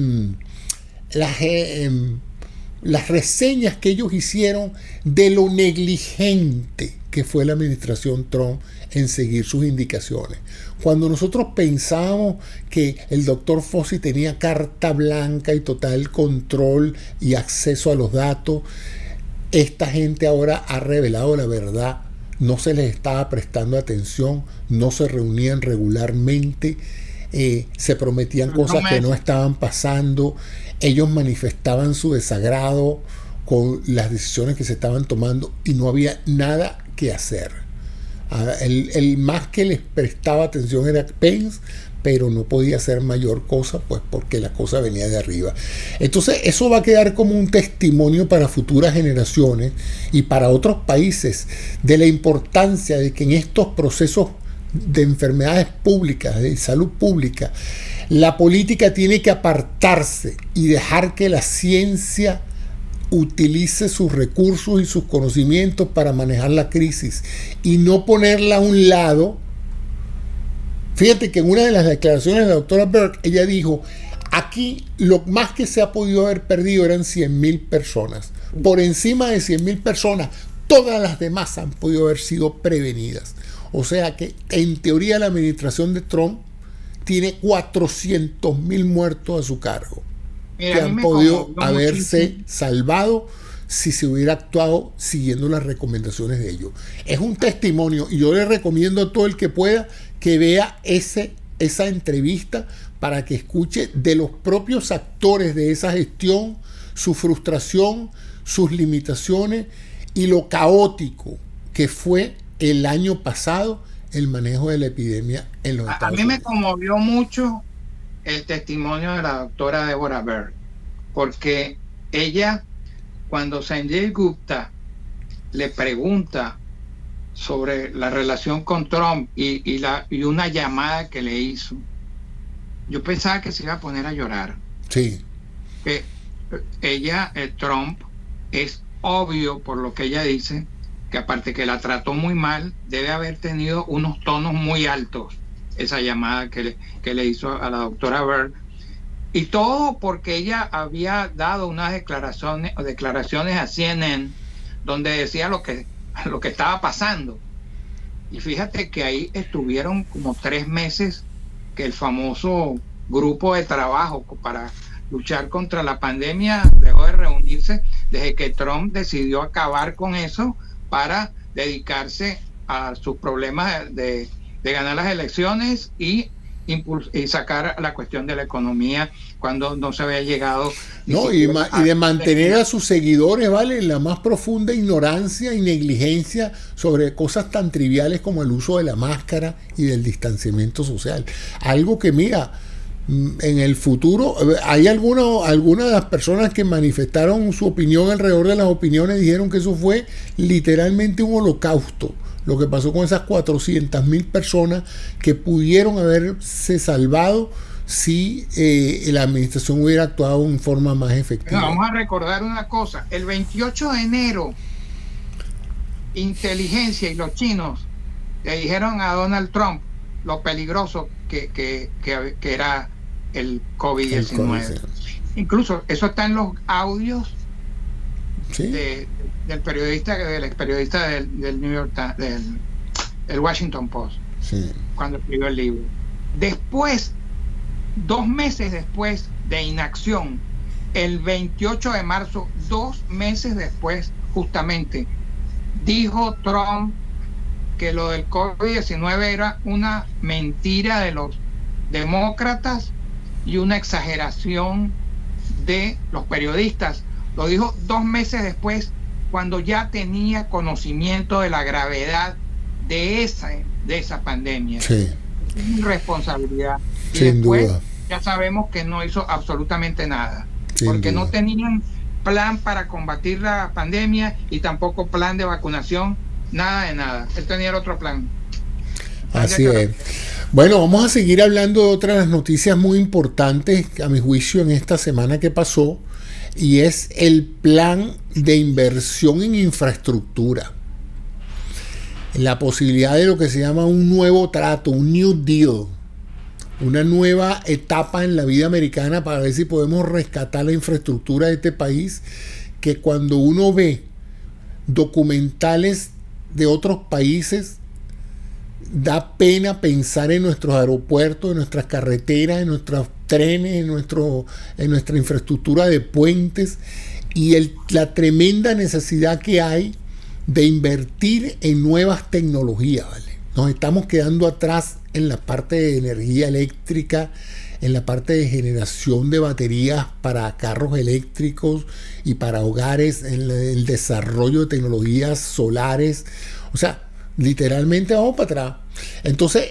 reseñas que ellos hicieron de lo negligente que fue la administración Trump en seguir sus indicaciones. Cuando nosotros pensábamos que el doctor Fauci tenía carta blanca y total control y acceso a los datos, esta gente ahora ha revelado la verdad. No se les estaba prestando atención, no se reunían regularmente, se prometían cosas que no estaban pasando, ellos manifestaban su desagrado con las decisiones que se estaban tomando y no había nada que hacer. El más que les prestaba atención era Pence, pero no podía hacer mayor cosa, pues porque la cosa venía de arriba. Entonces eso va a quedar como un testimonio para futuras generaciones y para otros países de la importancia de que en estos procesos de enfermedades públicas, de salud pública, la política tiene que apartarse y dejar que la ciencia utilice sus recursos y sus conocimientos para manejar la crisis y no ponerla a un lado. Fíjate que en una de las declaraciones de la doctora Birx, ella dijo, aquí lo más que se ha podido haber perdido eran 100,000 personas. Por encima de 100,000 personas, todas las demás han podido haber sido prevenidas. O sea que en teoría la administración de Trump tiene 400,000 muertos a su cargo. Mira, que han podido haberse salvado si se hubiera actuado siguiendo las recomendaciones de ellos. Es un testimonio y yo le recomiendo a todo el que pueda que vea esa entrevista para que escuche de los propios actores de esa gestión su frustración, sus limitaciones y lo caótico que fue el año pasado el manejo de la epidemia en los Estados Unidos. A mí me conmovió mucho el testimonio de la doctora Deborah Birx, porque ella, cuando Sanjay Gupta le pregunta sobre la relación con Trump y una llamada que le hizo, yo pensaba que se iba a poner a llorar. Sí. Que ella, Trump, es obvio por lo que ella dice, que aparte que la trató muy mal, debe haber tenido unos tonos muy altos esa llamada que le hizo a la doctora Birx, y todo porque ella había dado unas declaraciones a CNN donde decía lo que estaba pasando. Y fíjate que ahí estuvieron como 3 meses que el famoso grupo de trabajo para luchar contra la pandemia dejó de reunirse desde que Trump decidió acabar con eso para dedicarse a sus problemas de ganar las elecciones y sacar la cuestión de la economía cuando no se había llegado. No, y de mantener a sus seguidores, ¿vale?, en la más profunda ignorancia y negligencia sobre cosas tan triviales como el uso de la máscara y del distanciamiento social. Algo que, mira, en el futuro, hay algunas de las personas que manifestaron su opinión alrededor de las opiniones, dijeron que eso fue literalmente un holocausto. Lo que pasó con esas 400,000 personas que pudieron haberse salvado si la administración hubiera actuado en forma más efectiva. Vamos a recordar una cosa. El 28 de enero, inteligencia y los chinos le dijeron a Donald Trump lo peligroso que era el COVID-19. Incluso eso está en los audios. ¿Sí? Del ex periodista del New York Times, del Washington Post, sí, cuando escribió el libro. Después, 2 meses después de inacción, el 28 de marzo, 2 meses después, justamente, dijo Trump que lo del COVID-19 era una mentira de los demócratas y una exageración de los periodistas. Lo dijo 2 meses después, cuando ya tenía conocimiento de la gravedad de esa pandemia. Sí. Es irresponsabilidad. Y sin después duda ya sabemos que no hizo absolutamente nada, sin porque duda no tenían plan para combatir la pandemia y tampoco plan de vacunación, nada de nada. Él tenía el otro plan. Así es. Bueno, vamos a seguir hablando de otras noticias muy importantes, a mi juicio, en esta semana que pasó, y es el plan de inversión en infraestructura. La posibilidad de lo que se llama un nuevo trato, un New Deal, una nueva etapa en la vida americana para ver si podemos rescatar la infraestructura de este país, que cuando uno ve documentales de otros países, da pena pensar en nuestros aeropuertos, en nuestras carreteras, en nuestros trenes, en nuestra infraestructura de puentes y la tremenda necesidad que hay de invertir en nuevas tecnologías, ¿vale? Nos estamos quedando atrás en la parte de energía eléctrica, en la parte de generación de baterías para carros eléctricos y para hogares, en el desarrollo de tecnologías solares. O sea, literalmente vamos para atrás. Entonces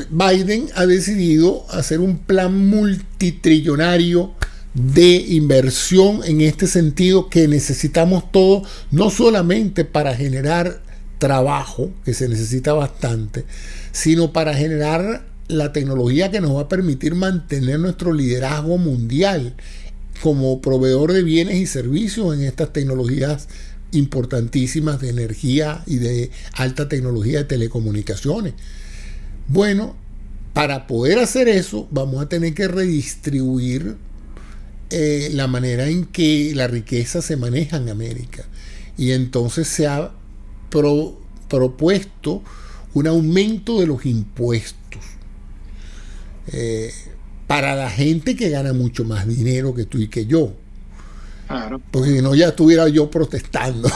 Biden ha decidido hacer un plan multitrillonario de inversión en este sentido, que necesitamos todos, no solamente para generar trabajo, que se necesita bastante, sino para generar la tecnología que nos va a permitir mantener nuestro liderazgo mundial como proveedor de bienes y servicios en estas tecnologías importantísimas de energía y de alta tecnología de telecomunicaciones. Bueno, para poder hacer eso vamos a tener que redistribuir la manera en que la riqueza se maneja en América, y entonces se ha propuesto un aumento de los impuestos para la gente que gana mucho más dinero que tú y que yo. Claro. Porque si no, ya estuviera yo protestando.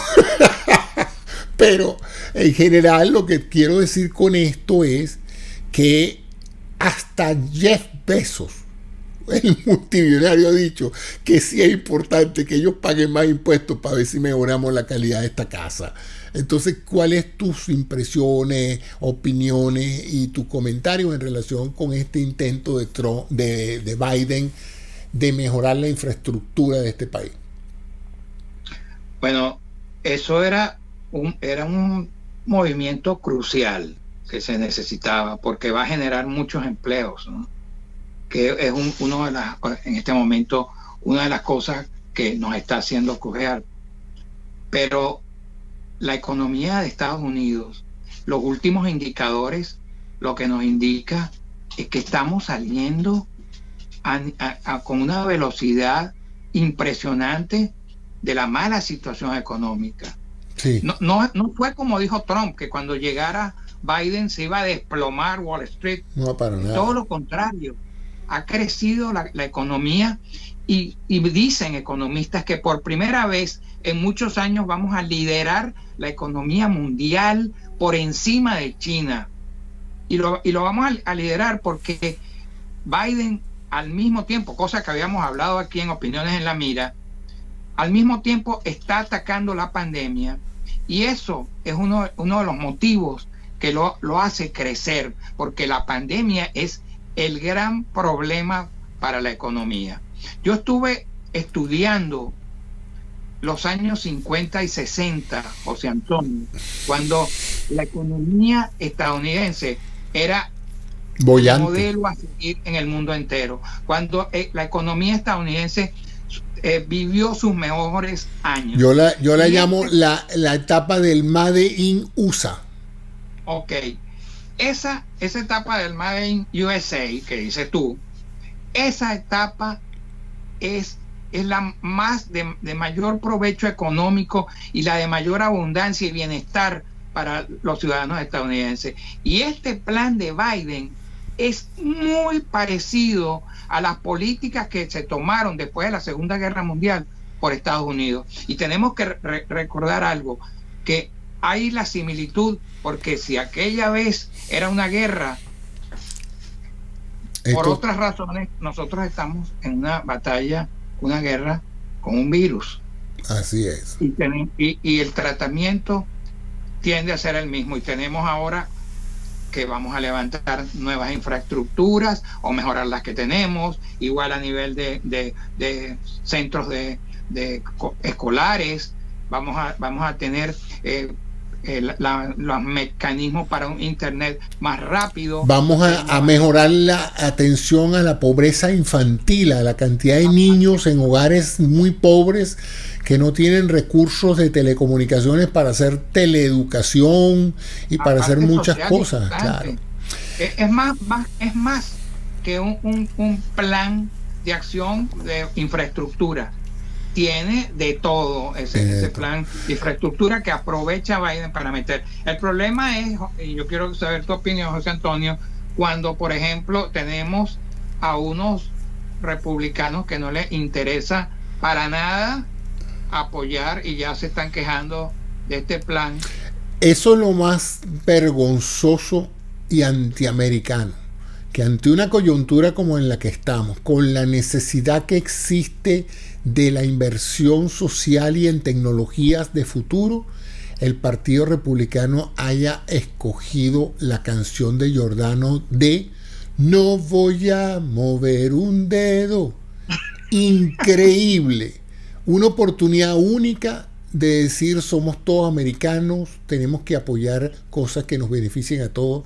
Pero en general lo que quiero decir con esto es que hasta Jeff Bezos, el multimillonario, ha dicho que sí es importante que ellos paguen más impuestos para ver si mejoramos la calidad de esta casa. Entonces, ¿cuáles tus impresiones, opiniones y tus comentarios en relación con este intento de Biden de mejorar la infraestructura de este país? Bueno, eso era un movimiento crucial que se necesitaba, porque va a generar muchos empleos, ¿no? Que es en este momento una de las cosas que nos está haciendo cojear. Pero la economía de Estados Unidos, los últimos indicadores, lo que nos indica es que estamos saliendo con una velocidad impresionante de la mala situación económica. Sí. No fue como dijo Trump, que cuando llegara Biden se iba a desplomar Wall Street. No, para nada. Todo lo contrario. Ha crecido la economía y dicen economistas que por primera vez en muchos años vamos a liderar la economía mundial por encima de China. Y lo vamos a liderar porque Biden, al mismo tiempo, cosa que habíamos hablado aquí en Opiniones en la Mira, al mismo tiempo está atacando la pandemia, y eso es uno de los motivos que lo hace crecer, porque la pandemia es el gran problema para la economía. Yo estuve estudiando los años 50 y 60, José Antonio, cuando la economía estadounidense era bollante, el modelo a seguir en el mundo entero, cuando la economía estadounidense vivió sus mejores años. Yo la llamo la etapa del Made in USA. Ok. Esa etapa del Made in USA que dices tú, esa etapa es la más de mayor provecho económico y la de mayor abundancia y bienestar para los ciudadanos estadounidenses. Y este plan de Biden es muy parecido a las políticas que se tomaron después de la Segunda Guerra Mundial por Estados Unidos. Y tenemos que recordar algo, que hay la similitud, porque si aquella vez era una guerra, por otras razones, nosotros estamos en una batalla, una guerra con un virus. Así es. Y el tratamiento tiende a ser el mismo. Y tenemos ahora que vamos a levantar nuevas infraestructuras o mejorar las que tenemos, igual a nivel de centros de escolares. Vamos a tener los mecanismos para un internet más rápido. Vamos a mejorar la atención a la pobreza infantil, a la cantidad de niños en hogares muy pobres que no tienen recursos de telecomunicaciones para hacer teleeducación y para hacer muchas cosas. Claro. Es más, que un plan de acción de infraestructura. Tiene de todo ese plan de infraestructura que aprovecha Biden para meter. El problema es, y yo quiero saber tu opinión, José Antonio, cuando, por ejemplo, tenemos a unos republicanos que no les interesa para nada apoyar y ya se están quejando de este plan. Eso es lo más vergonzoso y antiamericano, que ante una coyuntura como en la que estamos, con la necesidad que existe de la inversión social y en tecnologías de futuro, el Partido Republicano haya escogido la canción de Giordano de "No voy a mover un dedo". Increíble. Una oportunidad única de decir somos todos americanos, tenemos que apoyar cosas que nos beneficien a todos,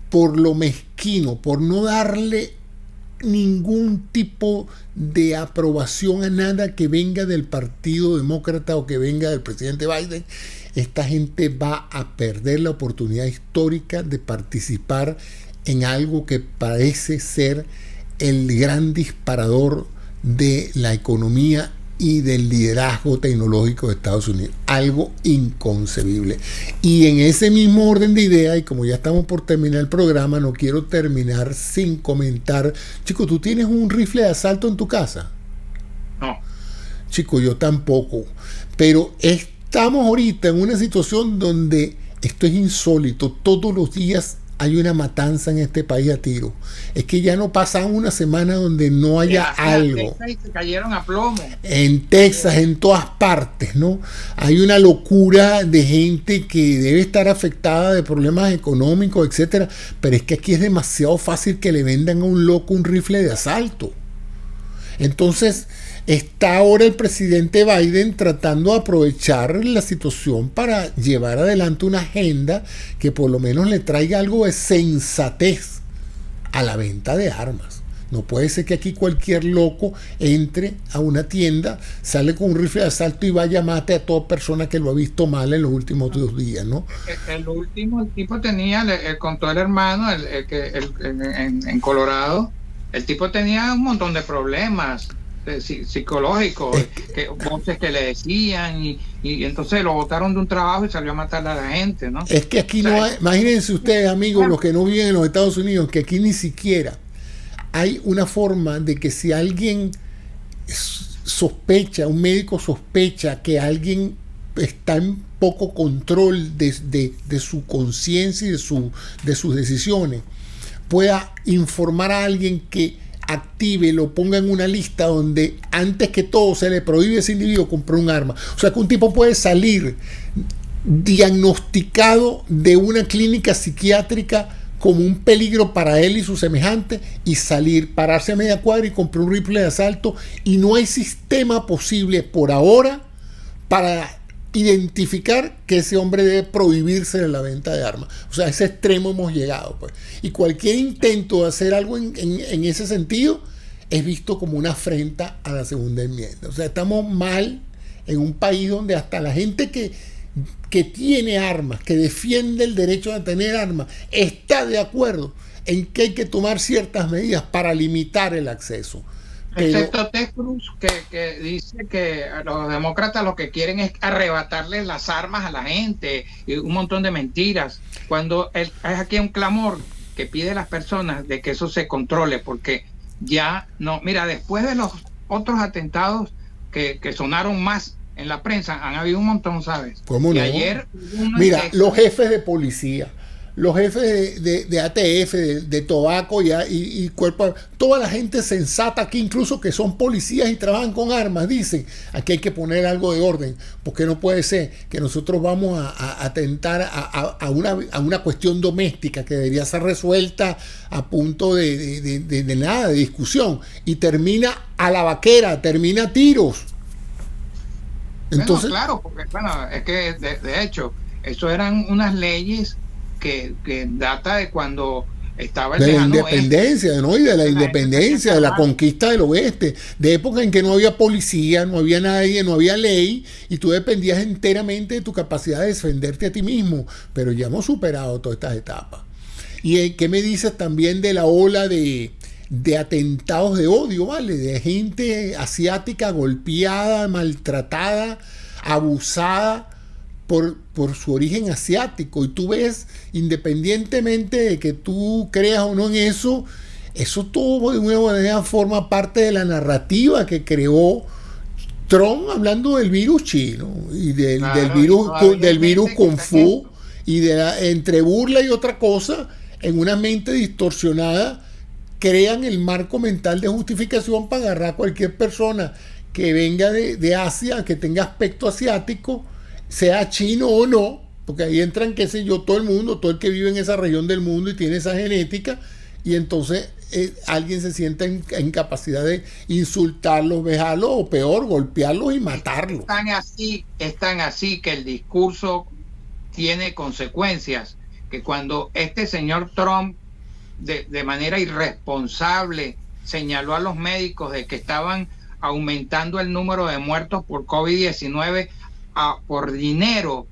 por lo mezquino, por no darle ningún tipo de aprobación a nada que venga del Partido Demócrata o que venga del presidente Biden. Esta gente va a perder la oportunidad histórica de participar en algo que parece ser el gran disparador de la economía y del liderazgo tecnológico de Estados Unidos. Algo inconcebible. Y en ese mismo orden de ideas, y como ya estamos por terminar el programa, no quiero terminar sin comentar. Chico, ¿tú tienes un rifle de asalto en tu casa? No. Chico, yo tampoco. Pero estamos ahorita en una situación donde esto es insólito. Todos los días hay una matanza en este país a tiro. Es que ya no pasa una semana donde no haya algo. En Texas se cayeron a plomo. En Texas, en todas partes, ¿no? Hay una locura de gente que debe estar afectada de problemas económicos, etcétera. Pero es que aquí es demasiado fácil que le vendan a un loco un rifle de asalto. Entonces, está ahora el presidente Biden tratando de aprovechar la situación para llevar adelante una agenda que por lo menos le traiga algo de sensatez a la venta de armas. No puede ser que aquí cualquier loco entre a una tienda, sale con un rifle de asalto y vaya a mate a toda persona que lo ha visto mal en los últimos 2 días, ¿no? El tipo tenía, contó el hermano, en Colorado, el tipo tenía un montón de problemas psicológicos, voces que le decían y entonces lo botaron de un trabajo y salió a matar a la gente, ¿no? Es que aquí no hay, imagínense ustedes, amigos, los que no viven en los Estados Unidos, que aquí ni siquiera hay una forma de que si alguien sospecha, un médico sospecha que alguien está en poco control de su conciencia y de sus decisiones, pueda informar a alguien que active, lo ponga en una lista donde antes que todo se le prohíbe a ese individuo comprar un arma. O sea que un tipo puede salir diagnosticado de una clínica psiquiátrica como un peligro para él y sus semejantes y salir, pararse a media cuadra y comprar un rifle de asalto, y no hay sistema posible por ahora para identificar que ese hombre debe prohibirse de la venta de armas. O sea, a ese extremo hemos llegado, pues. Y cualquier intento de hacer algo en ese sentido es visto como una afrenta a la segunda enmienda. O sea, estamos mal en un país donde hasta la gente que tiene armas, que defiende el derecho de tener armas, está de acuerdo en que hay que tomar ciertas medidas para limitar el acceso. Excepto Ted Cruz, que dice que los demócratas lo que quieren es arrebatarles las armas a la gente y un montón de mentiras, cuando es aquí un clamor que pide a las personas de que eso se controle, porque ya no, mira, después de los otros atentados que sonaron más en la prensa, han habido un montón, ¿sabes? ¿Cómo no? Ayer mira, los jefes de policía, los jefes de ATF, de Tobacco y cuerpo, toda la gente sensata aquí, incluso que son policías y trabajan con armas, dicen, aquí hay que poner algo de orden, porque no puede ser que nosotros vamos a atentar a una cuestión doméstica que debería ser resuelta a punto de nada, de discusión, y termina a la vaquera, termina a tiros. Entonces, bueno, claro, porque es que de hecho, eso eran unas leyes que data de cuando estaba el de la independencia, ¿no? Y de la independencia, de la conquista del oeste, de época en que no había policía, no había nadie, no había ley, y tú dependías enteramente de tu capacidad de defenderte a ti mismo. Pero ya hemos superado todas estas etapas. ¿Y qué me dices también de la ola de de atentados de odio, ¿vale? De gente asiática golpeada, maltratada, abusada por su origen asiático. Y tú ves, independientemente de que tú creas o no en eso, eso todo de una manera forma parte de la narrativa que creó Trump, hablando del virus chino y del virus Kung Fu, y entre burla y otra cosa, en una mente distorsionada, crean el marco mental de justificación para agarrar a cualquier persona que venga de Asia, que tenga aspecto asiático, sea chino o no, porque ahí entran, qué sé yo, todo el mundo, todo el que vive en esa región del mundo y tiene esa genética, y entonces alguien se sienta en capacidad de insultarlos, vejarlos, o peor, golpearlos y matarlos. Es tan así que el discurso tiene consecuencias, que cuando este señor Trump de manera irresponsable señaló a los médicos de que estaban aumentando el número de muertos por COVID-19 por dinero,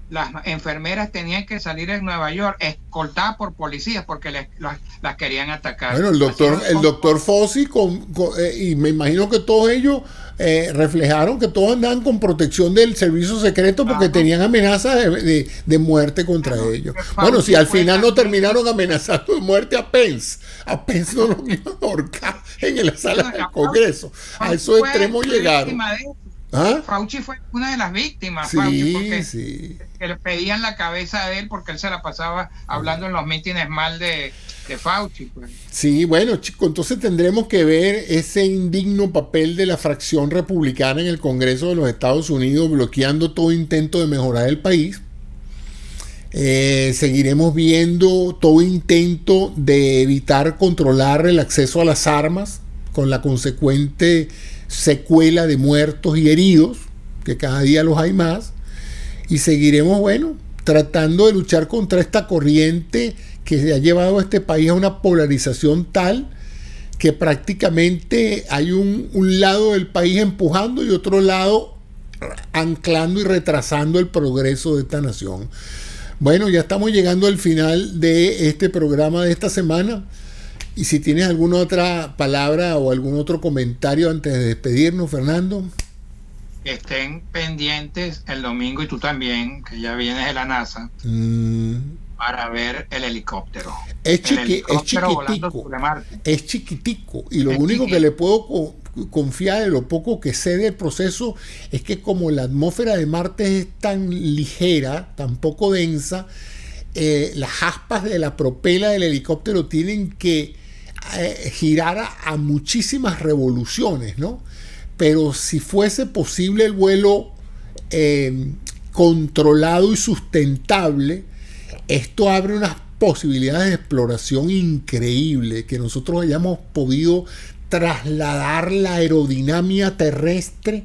las enfermeras tenían que salir en Nueva York escoltadas por policías porque las querían atacar. Bueno, el doctor Fauci y me imagino que todos ellos reflejaron que todos andaban con protección del servicio secreto porque tenían amenazas de muerte contra ellos. Bueno, si al final no terminaron amenazando de muerte a Pence no lo iban a ahorcar en la sala del Congreso. A esos extremos llegaron. Fauci fue una de las víctimas, sí, Fauci, porque sí. que le pedían la cabeza de él porque él se la pasaba hablando en los mítines mal de Fauci. Pues. Sí, bueno, chicos, entonces tendremos que ver ese indigno papel de la fracción republicana en el Congreso de los Estados Unidos bloqueando todo intento de mejorar el país. Seguiremos viendo todo intento de evitar controlar el acceso a las armas, con la consecuente secuela de muertos y heridos, que cada día los hay más, y seguiremos, bueno, tratando de luchar contra esta corriente que ha llevado a este país a una polarización tal que prácticamente hay un lado del país empujando y otro lado anclando y retrasando el progreso de esta nación. Bueno, ya estamos llegando al final de este programa de esta semana. Y si tienes alguna otra palabra o algún otro comentario antes de despedirnos, Fernando. Estén pendientes el domingo, y tú también, que ya vienes de la NASA, para ver el helicóptero. Es chiquitico. Y lo único que le puedo confiar de lo poco que sé del proceso es que como la atmósfera de Marte es tan ligera, tan poco densa, las aspas de la propela del helicóptero tienen que girar a muchísimas revoluciones, ¿no? Pero si fuese posible el vuelo controlado y sustentable, esto abre unas posibilidades de exploración increíble, que nosotros hayamos podido trasladar la aerodinámica terrestre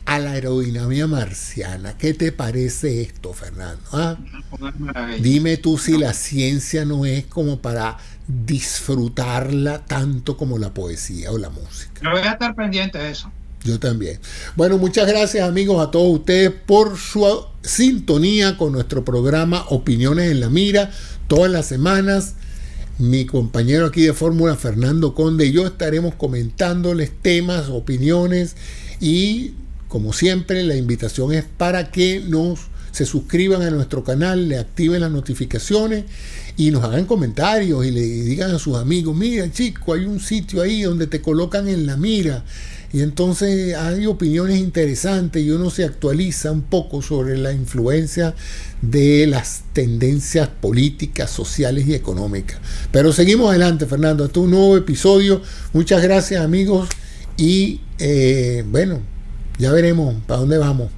a la aerodinámica marciana. ¿Qué te parece esto, Fernando? Dime tú si la ciencia no es como para disfrutarla tanto como la poesía o la música. Yo voy a estar pendiente de eso. Yo también. Bueno, muchas gracias, amigos, a todos ustedes por su sintonía con nuestro programa Opiniones en la Mira. Todas las semanas, mi compañero aquí de Fórmula, Fernando Conde, y yo estaremos comentándoles temas, opiniones, y como siempre, la invitación es para que se suscriban a nuestro canal, le activen las notificaciones y nos hagan comentarios y le digan a sus amigos: mira, chico, hay un sitio ahí donde te colocan en la mira, y entonces hay opiniones interesantes y uno se actualiza un poco sobre la influencia de las tendencias políticas, sociales y económicas. Pero seguimos adelante, Fernando. Este es un nuevo episodio. Muchas gracias, amigos, y bueno, ya veremos para dónde vamos.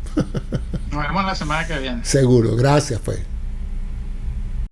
Nos vemos la semana que viene. Seguro. Gracias, pues.